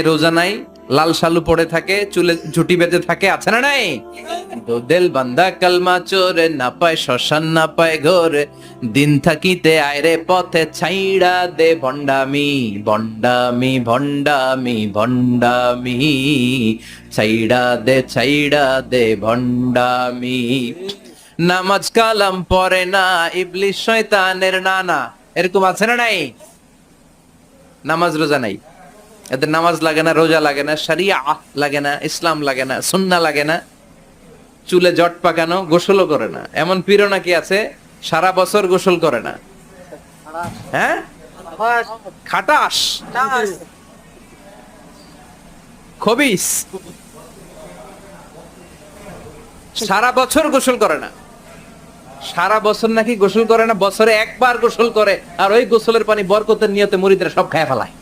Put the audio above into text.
রোজা নাই, লাল শালু পড়ে থাকে, চুলে ঝুটি বেঁধে থাকে, আছে না নাই? দো দিল বান্দা কালমা চোরে, না পায় শ্মশান না পায় ঘরে, দিন থাকিতে আয়রে পথে ছাইড়া দে ভণ্ডামি ভণ্ডামি ভণ্ডামি ভণ্ডামি, ছাইড়া দে ভণ্ডামি। নামাজ কালাম পড়ে না, ইবলিশ শয়তানের নানা, এরকম আছে না নাই? নামাজ রোজা নাই, এদের নামাজ লাগে না, রোজা লাগে না, শরিয়া লাগে না, ইসলাম লাগে না, সুন্নাহ লাগে না, চুলে জট পাকানো, গোসলও করে না। এমন পীর নাকি আছে সারা বছর গোসল করে না? হ্যাঁ, খাটাস, খবিস, সারা বছর গোসল করে না। সারা বছর নাকি গোসল করে না, বছরে একবার গোসল করে, আর ওই গোসলের পানি বরকতের নিয়তে মুরিদরা সব খায় ফেলায়।